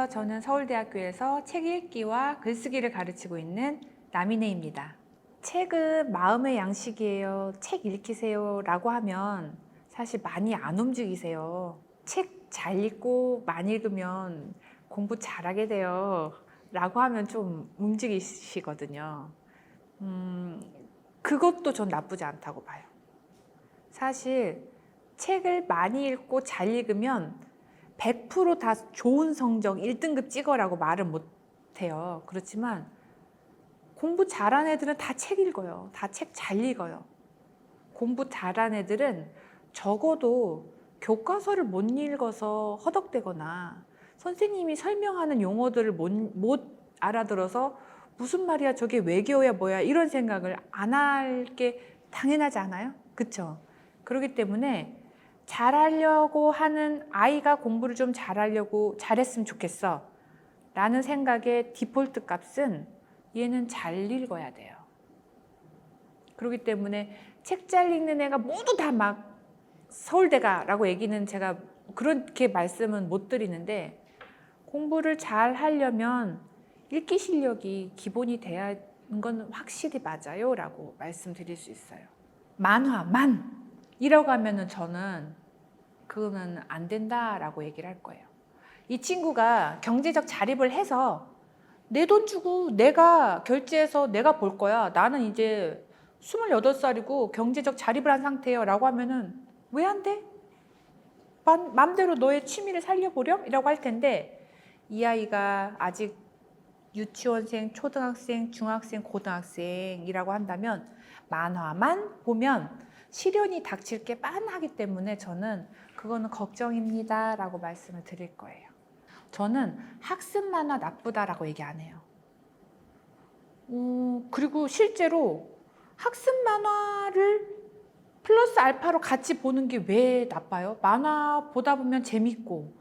안녕하세요. 저는 서울대학교에서 책 읽기와 글쓰기를 가르치고 있는 남인혜입니다. 책은 마음의 양식이에요. 책 읽히세요 라고 하면 사실 많이 안 움직이세요. 책 잘 읽고 많이 읽으면 공부 잘하게 돼요 라고 하면 좀 움직이시거든요. 그것도 전 나쁘지 않다고 봐요. 사실 책을 많이 읽고 잘 읽으면 100%다 좋은 성적 1등급 찍어라고 말은 못해요. 그렇지만 공부 잘한 애들은 다 책 읽어요. 다 책 잘 읽어요. 공부 잘한 애들은 적어도 교과서를 못 읽어서 허덕대거나 선생님이 설명하는 용어들을 못 알아들어서 무슨 말이야 저게 외계어야 뭐야 이런 생각을 안 할 게 당연하지 않아요? 그쵸? 그렇기 때문에 잘하려고 하는 아이가 공부를 좀 잘했으면 좋겠어 라는 생각의 디폴트 값은 얘는 잘 읽어야 돼요. 그렇기 때문에 책 잘 읽는 애가 모두 다 막 서울대가 라고 얘기는 제가 그렇게 말씀은 못 드리는데 공부를 잘 하려면 읽기 실력이 기본이 돼야 하는 건 확실히 맞아요 라고 말씀드릴 수 있어요. 만화, 이라고 하면은 저는 그거는 안 된다라고 얘기를 할 거예요. 이 친구가 경제적 자립을 해서 내 돈 주고 내가 결제해서 내가 볼 거야. 나는 이제 28살이고 경제적 자립을 한 상태예요 라고 하면은 왜 안 돼? 맘대로 너의 취미를 살려보렴? 이라고 할 텐데 이 아이가 아직 유치원생, 초등학생, 중학생, 고등학생이라고 한다면 만화만 보면 시련이 닥칠 게 빤하기 때문에 저는 그거는 걱정입니다 라고 말씀을 드릴 거예요. 저는 학습 만화 나쁘다라고 얘기 안 해요. 그리고 실제로 학습 만화를 플러스 알파로 같이 보는 게 왜 나빠요? 만화 보다 보면 재밌고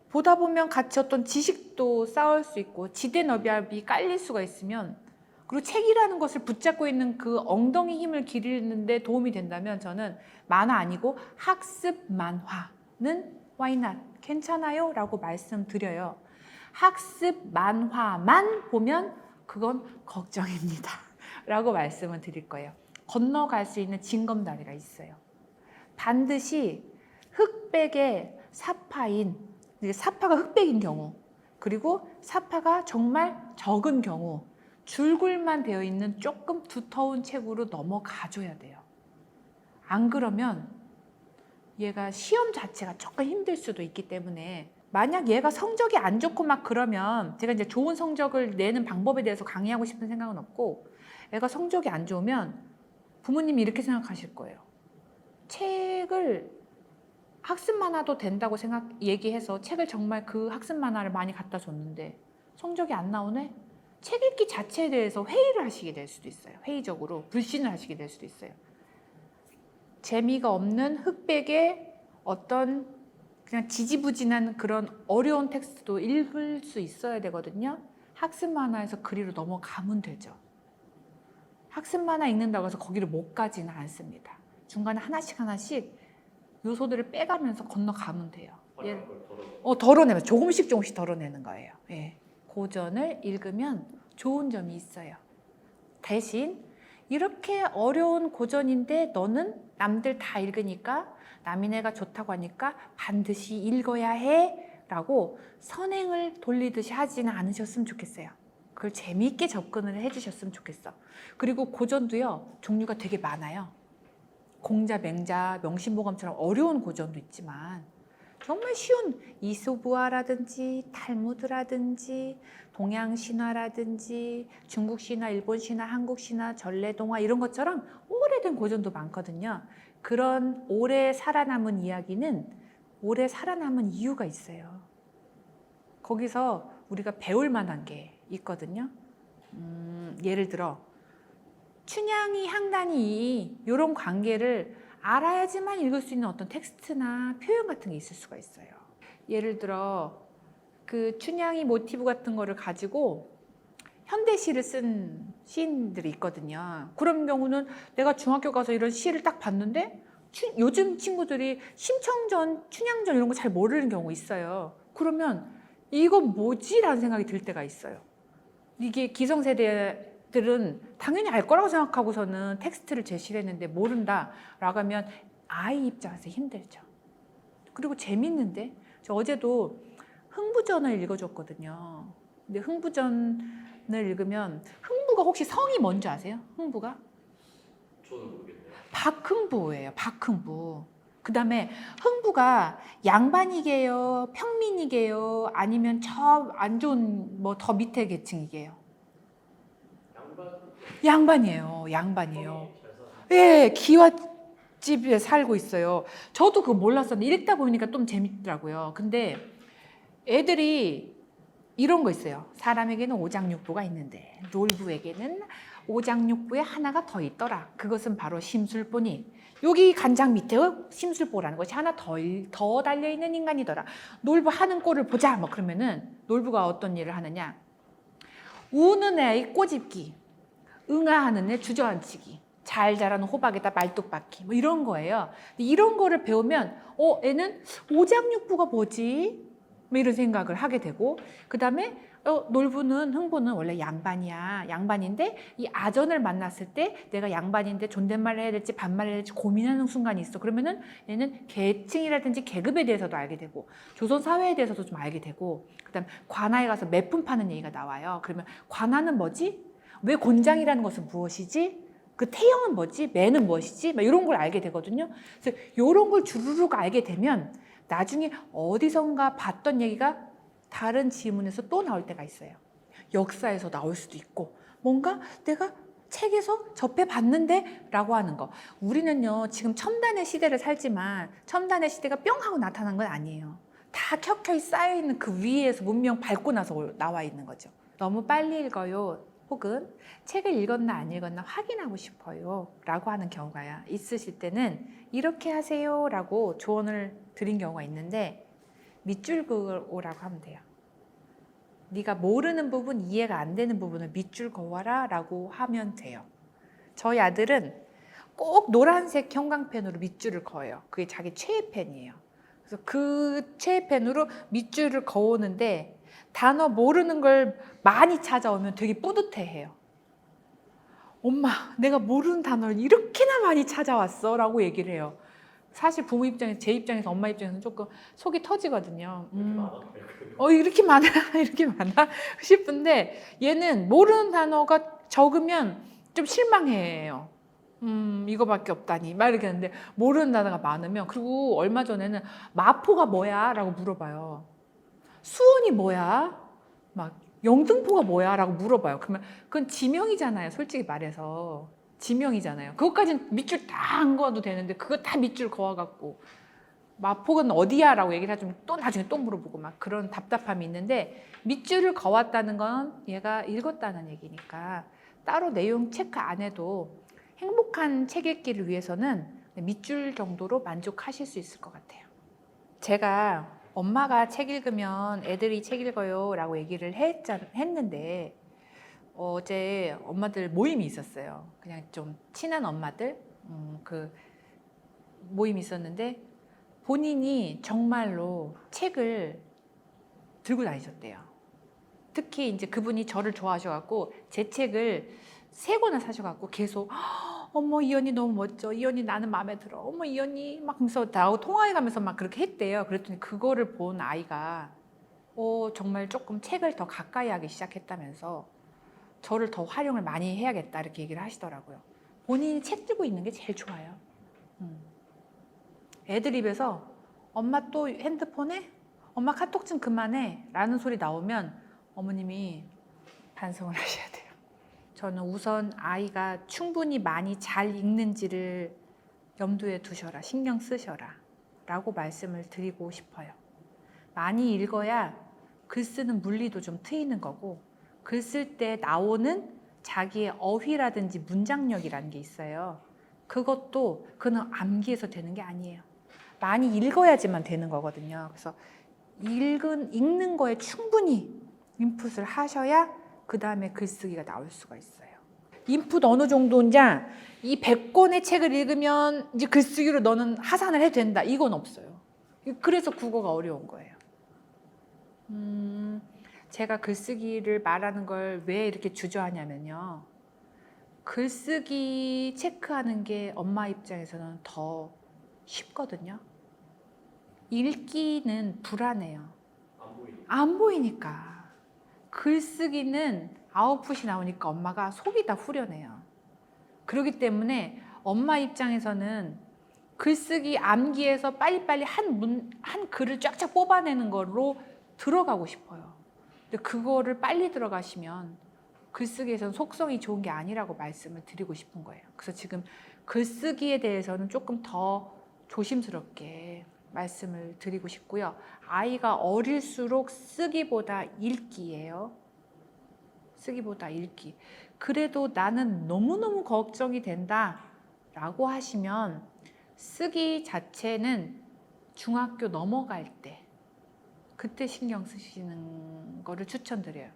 보다 보면 같이 어떤 지식도 쌓을 수 있고 지대너비압이 깔릴 수가 있으면 그리고 책이라는 것을 붙잡고 있는 그 엉덩이 힘을 기르는 데 도움이 된다면 저는 만화 아니고 학습 만화는 why not? 괜찮아요? 라고 말씀드려요. 학습 만화만 보면 그건 걱정입니다. 라고 말씀을 드릴 거예요. 건너갈 수 있는 징검다리가 있어요. 반드시 흑백의 사파인, 사파가 흑백인 경우 그리고 사파가 정말 적은 경우 줄글만 되어 있는 조금 두터운 책으로 넘어가줘야 돼요. 안 그러면 얘가 시험 자체가 조금 힘들 수도 있기 때문에 만약 얘가 성적이 안 좋고 막 그러면 제가 이제 좋은 성적을 내는 방법에 대해서 강의하고 싶은 생각은 없고 애가 성적이 안 좋으면 부모님이 이렇게 생각하실 거예요. 책을 학습 만화도 된다고 얘기해서 책을 정말 그 학습 만화를 많이 갖다 줬는데 성적이 안 나오네? 책 읽기 자체에 대해서 회의를 하시게 될 수도 있어요. 회의적으로 불신을 하시게 될 수도 있어요. 재미가 없는 흑백의 어떤 그냥 지지부진한 그런 어려운 텍스트도 읽을 수 있어야 되거든요. 학습 만화에서 그리로 넘어가면 되죠. 학습 만화 읽는다고 해서 거기를 못 가지는 않습니다. 중간에 하나씩 요소들을 빼가면서 건너가면 돼요. 덜어내면 조금씩 덜어내는 거예요. 예. 고전을 읽으면 좋은 점이 있어요. 대신 이렇게 어려운 고전인데 너는 남들 다 읽으니까 남인애가 좋다고 하니까 반드시 읽어야 해 라고 선행을 돌리듯이 하지는 않으셨으면 좋겠어요. 그걸 재미있게 접근을 해주셨으면 좋겠어. 그리고 고전도요 종류가 되게 많아요. 공자, 맹자, 명심보감처럼 어려운 고전도 있지만 정말 쉬운 이소부화라든지 탈무드라든지 동양신화라든지 중국신화, 일본신화, 한국신화, 전래동화 이런 것처럼 오래된 고전도 많거든요. 그런 오래 살아남은 이야기는 오래 살아남은 이유가 있어요. 거기서 우리가 배울 만한 게 있거든요. 예를 들어 춘향이, 향단이 이런 관계를 알아야지만 읽을 수 있는 어떤 텍스트나 표현 같은 게 있을 수가 있어요. 예를 들어 그 춘향이 모티브 같은 거를 가지고 현대시를 쓴 시인들이 있거든요. 그런 경우는 내가 중학교 가서 이런 시를 딱 봤는데 요즘 친구들이 심청전, 춘향전 이런 거 잘 모르는 경우 있어요. 그러면 이건 뭐지? 라는 생각이 들 때가 있어요. 이게 기성세대들은 당연히 알 거라고 생각하고서는 텍스트를 제시를 했는데 모른다라고 하면 아이 입장에서 힘들죠. 그리고 재밌는데 저 어제도 흥부전을 읽어줬거든요. 근데 흥부전을 읽으면 흥부가 혹시 성이 뭔지 아세요? 흥부가? 저는 모르겠네요. 박흥부예요. 박흥부. 그 다음에 흥부가 양반이게요? 평민이게요? 아니면 저 안 좋은 뭐 더 밑에 계층이게요? 양반이에요. 양반이에요. 예, 기와집에 살고 있어요. 저도 그거 몰랐었는데 읽다 보니까 좀 재밌더라고요. 근데 애들이 이런 거 있어요. 사람에게는 오장육부가 있는데 놀부에게는 오장육부에 하나가 더 있더라. 그것은 바로 심술보니 여기 간장 밑에 심술보라는 것이 하나 더 달려있는 인간이더라. 놀부 하는 꼴을 보자. 뭐 그러면은 놀부가 어떤 일을 하느냐. 우는 애의 꼬집기, 응아하는 애 주저앉히기, 잘 자라는 호박에다 말뚝 박기 뭐 이런 거예요. 이런 거를 배우면 애는 오장육부가 뭐지? 뭐 이런 생각을 하게 되고 그 다음에 놀부는 흥부는 원래 양반이야. 양반인데 이 아전을 만났을 때 내가 양반인데 존댓말을 해야 될지 반말을 해야 될지 고민하는 순간이 있어. 그러면은 얘는 계층이라든지 계급에 대해서도 알게 되고 조선 사회에 대해서도 좀 알게 되고 그다음 관아에 가서 매품 파는 얘기가 나와요. 그러면 관아는 뭐지? 왜 곤장이라는 것은 무엇이지? 그 태형은 뭐지? 매는 무엇이지? 막 이런 걸 알게 되거든요. 그래서 이런 걸 주르륵 알게 되면 나중에 어디선가 봤던 얘기가 다른 지문에서 또 나올 때가 있어요. 역사에서 나올 수도 있고 뭔가 내가 책에서 접해봤는데 라고 하는 거. 우리는요 지금 첨단의 시대를 살지만 첨단의 시대가 뿅 하고 나타난 건 아니에요. 다 켜켜이 쌓여있는 그 위에서 문명 밟고 나서 나와 있는 거죠. 너무 빨리 읽어요. 혹은 책을 읽었나 안 읽었나 확인하고 싶어요 라고 하는 경우가 있으실 때는 이렇게 하세요 라고 조언을 드린 경우가 있는데 밑줄 그으라고 하면 돼요. 네가 모르는 부분, 이해가 안 되는 부분을 밑줄 그어라 라고 하면 돼요. 저희 아들은 꼭 노란색 형광펜으로 밑줄을 그어요. 그게 자기 최애펜이에요. 그래서 그 최애펜으로 밑줄을 그어오는데 단어 모르는 걸 많이 찾아오면 되게 뿌듯해해요. 엄마, 내가 모르는 단어를 이렇게나 많이 찾아왔어 라고 얘기를 해요. 사실 부모 입장에서, 제 입장에서, 엄마 입장에서는 조금 속이 터지거든요. 이렇게 많아? 이렇게 많아? 싶은데 얘는 모르는 단어가 적으면 좀 실망해요. 이거밖에 없다니 막 이렇게 하는데 모르는 단어가 많으면 그리고 얼마 전에는 마포가 뭐야? 라고 물어봐요. 수원이 뭐야? 막 영등포가 뭐야? 라고 물어봐요. 그러면 그건 지명이잖아요. 솔직히 말해서. 지명이잖아요. 그것까지는 밑줄 다 안 그어도 되는데 그거 다 밑줄 그어갖고 마포는 어디야? 라고 얘기를 하면 또 나중에 또 물어보고 막 그런 답답함이 있는데 밑줄을 그었다는 건 얘가 읽었다는 얘기니까 따로 내용 체크 안 해도 행복한 책 읽기를 위해서는 밑줄 정도로 만족하실 수 있을 것 같아요. 제가 엄마가 책 읽으면 애들이 책 읽어요 라고 얘기를 했는데 어제 엄마들 모임이 있었어요. 그냥 좀 친한 엄마들 그 모임이 있었는데 본인이 정말로 책을 들고 다니셨대요. 특히 이제 그분이 저를 좋아하셔갖고 제 책을 3권을 사셔갖고 계속 어머 이 언니 너무 멋져. 이 언니 나는 마음에 들어. 어머 이 언니 막 하면서 나하고 통화해가면서 막 그렇게 했대요. 그랬더니 그거를 본 아이가 정말 조금 책을 더 가까이 하기 시작했다면서 저를 더 활용을 많이 해야겠다 이렇게 얘기를 하시더라고요. 본인이 책 들고 있는 게 제일 좋아요. 애들 입에서 엄마 또 핸드폰에? 엄마 카톡 좀 그만해 라는 소리 나오면 어머님이 반성을 하셔야 돼요. 저는 우선 아이가 충분히 많이 잘 읽는지를 염두에 두셔라, 신경 쓰셔라 라고 말씀을 드리고 싶어요. 많이 읽어야 글 쓰는 물리도 좀 트이는 거고 글 쓸 때 나오는 자기의 어휘라든지 문장력이라는 게 있어요. 그것도 그는 암기해서 되는 게 아니에요. 많이 읽어야지만 되는 거거든요. 그래서 읽는 거에 충분히 인풋을 하셔야 그 다음에 글쓰기가 나올 수가 있어요. 인풋 어느 정도냐? 이 100권의 책을 읽으면 이제 글쓰기로 너는 하산을 해도 된다. 이건 없어요. 그래서 국어가 어려운 거예요. 제가 글쓰기를 말하는 걸 왜 이렇게 주저하냐면요. 글쓰기 체크하는 게 엄마 입장에서는 더 쉽거든요. 읽기는 불안해요. 안 보이니까. 안 보이니까. 글쓰기는 아웃풋이 나오니까 엄마가 속이 다 후련해요. 그렇기 때문에 엄마 입장에서는 글쓰기 암기해서 빨리빨리 한 글을 쫙쫙 뽑아내는 걸로 들어가고 싶어요. 근데 그거를 빨리 들어가시면 글쓰기에서는 속성이 좋은 게 아니라고 말씀을 드리고 싶은 거예요. 그래서 지금 글쓰기에 대해서는 조금 더 조심스럽게 말씀을 드리고 싶고요. 아이가 어릴수록 쓰기보다 읽기예요. 쓰기보다 읽기. 그래도 나는 너무너무 걱정이 된다 라고 하시면 쓰기 자체는 중학교 넘어갈 때 그때 신경 쓰시는 거를 추천드려요.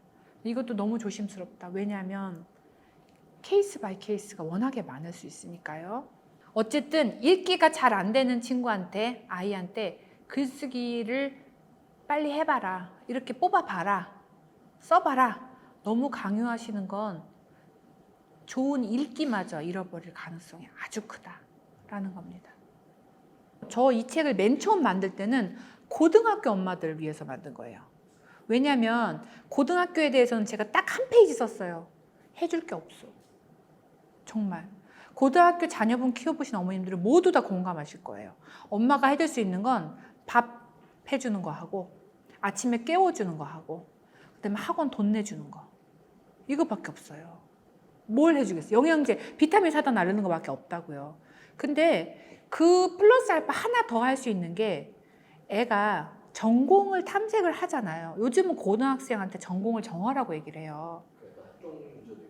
이것도 너무 조심스럽다. 왜냐하면 케이스 바이 케이스가 워낙에 많을 수 있으니까요. 어쨌든 읽기가 잘 안 되는 친구한테, 아이한테 글쓰기를 빨리 해봐라, 이렇게 뽑아봐라, 써봐라 너무 강요하시는 건 좋은 읽기마저 잃어버릴 가능성이 아주 크다라는 겁니다. 저 이 책을 맨 처음 만들 때는 고등학교 엄마들을 위해서 만든 거예요. 왜냐하면 고등학교에 대해서는 제가 딱 한 페이지 썼어요. 해줄 게 없어. 정말. 고등학교 자녀분 키워보신 어머님들은 모두 다 공감하실 거예요. 엄마가 해줄 수 있는 건 밥 해주는 거 하고, 아침에 깨워주는 거 하고, 그다음에 학원 돈 내주는 거. 이거밖에 없어요. 뭘 해주겠어요? 영양제, 비타민 사다 나르는 거밖에 없다고요. 근데 그 플러스 알파 하나 더 할 수 있는 게 애가 전공을 탐색을 하잖아요. 요즘은 고등학생한테 전공을 정하라고 얘기를 해요. 그러니까 학종 문제도 있고.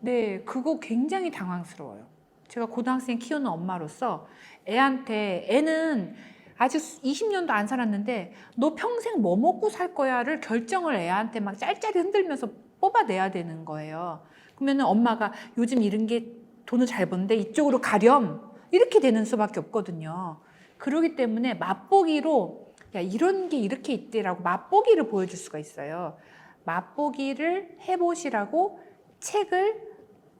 네, 그거 굉장히 당황스러워요. 제가 고등학생 키우는 엄마로서 애는 아직 20년도 안 살았는데 너 평생 뭐 먹고 살 거야를 결정을 애한테 막 짤짤이 흔들면서 뽑아내야 되는 거예요. 그러면 엄마가 요즘 이런 게 돈을 잘 버는데 이쪽으로 가렴 이렇게 되는 수밖에 없거든요. 그렇기 때문에 맛보기로 야 이런 게 이렇게 있대라고 맛보기를 보여줄 수가 있어요. 맛보기를 해보시라고 책을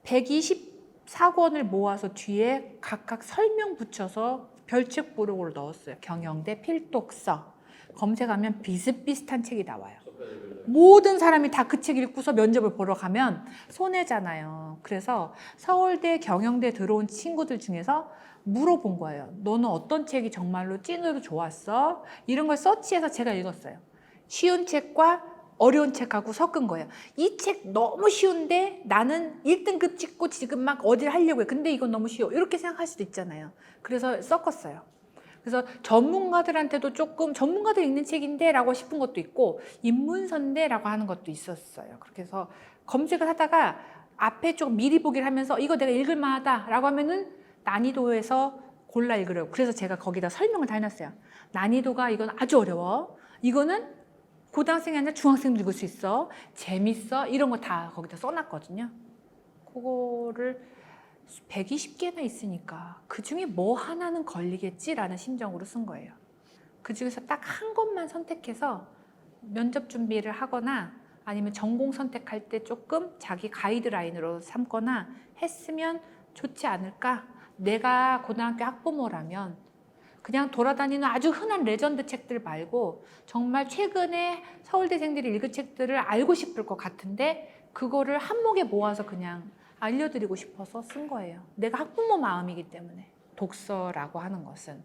124권을 모아서 뒤에 각각 설명 붙여서 별책 부록으로 넣었어요. 경영대 필독서. 검색하면 비슷비슷한 책이 나와요. 모든 사람이 다 그 책 읽고서 면접을 보러 가면 손해잖아요. 그래서 서울대, 경영대 들어온 친구들 중에서 물어본 거예요. 너는 어떤 책이 정말로 찐으로 좋았어? 이런 걸 서치해서 제가 읽었어요. 쉬운 책과 어려운 책하고 섞은 거예요. 이 책 너무 쉬운데 나는 1등급 찍고 지금 막 어딜 하려고 해. 근데 이건 너무 쉬워. 이렇게 생각할 수도 있잖아요. 그래서 섞었어요. 그래서 전문가들한테도 조금 전문가들 읽는 책인데 라고 싶은 것도 있고 입문서인데 라고 하는 것도 있었어요. 그렇게 해서 검색을 하다가 앞에 좀 미리 보기를 하면서 이거 내가 읽을 만하다 라고 하면은 난이도에서 골라 읽으려고. 그래서 제가 거기다 설명을 다 해놨어요. 난이도가 이건 아주 어려워. 이거는 고등학생이 아니라 중학생도 읽을 수 있어. 재밌어. 이런 거 다 거기다 써놨거든요. 그거를 120개나 있으니까 그중에 뭐 하나는 걸리겠지라는 심정으로 쓴 거예요. 그중에서 딱 한 것만 선택해서 면접 준비를 하거나 아니면 전공 선택할 때 조금 자기 가이드라인으로 삼거나 했으면 좋지 않을까? 내가 고등학교 학부모라면 그냥 돌아다니는 아주 흔한 레전드 책들 말고 정말 최근에 서울대생들이 읽은 책들을 알고 싶을 것 같은데 그거를 한목에 모아서 그냥 알려드리고 싶어서 쓴 거예요. 내가 학부모 마음이기 때문에. 독서라고 하는 것은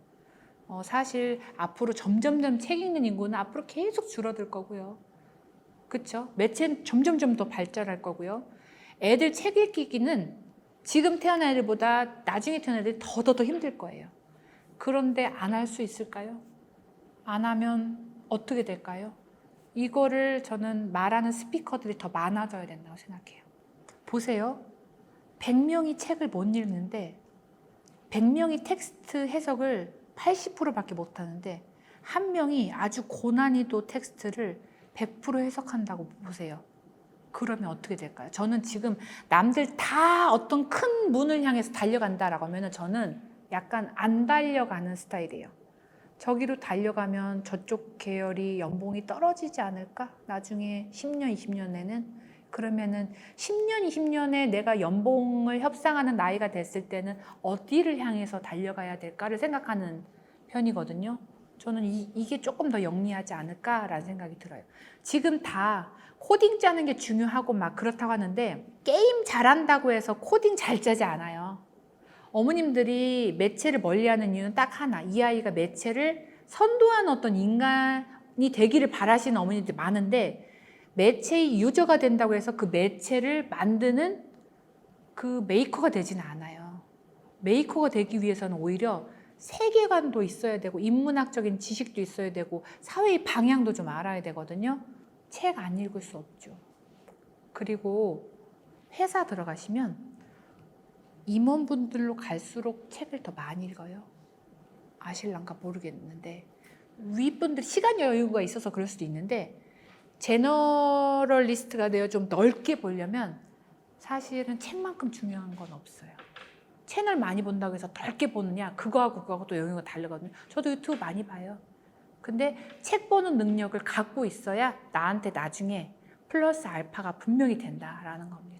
사실 앞으로 점점점 책 읽는 인구는 앞으로 계속 줄어들 거고요. 그렇죠? 매체는 점점점 더 발전할 거고요. 애들 책 읽기는 지금 태어난 애들보다 나중에 태어난 애들이 더 힘들 거예요. 그런데 안 할 수 있을까요? 안 하면 어떻게 될까요? 이거를 저는 말하는 스피커들이 더 많아져야 된다고 생각해요. 보세요. 100명이 책을 못 읽는데 100명이 텍스트 해석을 80%밖에 못하는데 한 명이 아주 고난이도 텍스트를 100% 해석한다고 보세요. 그러면 어떻게 될까요? 저는 지금 남들 다 어떤 큰 문을 향해서 달려간다라고 하면 저는 약간 안 달려가는 스타일이에요. 저기로 달려가면 저쪽 계열이 연봉이 떨어지지 않을까? 나중에 10년, 20년에는. 그러면은 10년, 20년에 내가 연봉을 협상하는 나이가 됐을 때는 어디를 향해서 달려가야 될까를 생각하는 편이거든요. 저는 이게 조금 더 영리하지 않을까라는 생각이 들어요. 지금 다 코딩 짜는 게 중요하고 막 그렇다고 하는데 게임 잘한다고 해서 코딩 잘 짜지 않아요. 어머님들이 매체를 멀리하는 이유는 딱 하나. 이 아이가 매체를 선도하는 어떤 인간이 되기를 바라시는 어머니들이 많은데 매체의 유저가 된다고 해서 그 매체를 만드는 그 메이커가 되지는 않아요. 메이커가 되기 위해서는 오히려 세계관도 있어야 되고 인문학적인 지식도 있어야 되고 사회의 방향도 좀 알아야 되거든요. 책 안 읽을 수 없죠. 그리고 회사 들어가시면 임원분들로 갈수록 책을 더 많이 읽어요. 아실란가 모르겠는데 윗분들 시간 여유가 있어서 그럴 수도 있는데 제너럴리스트가 되어 좀 넓게 보려면 사실은 책만큼 중요한 건 없어요. 채널 많이 본다고 해서 넓게 보느냐 그거하고 또 영역이 다르거든요. 저도 유튜브 많이 봐요. 근데 책 보는 능력을 갖고 있어야 나한테 나중에 플러스 알파가 분명히 된다라는 겁니다.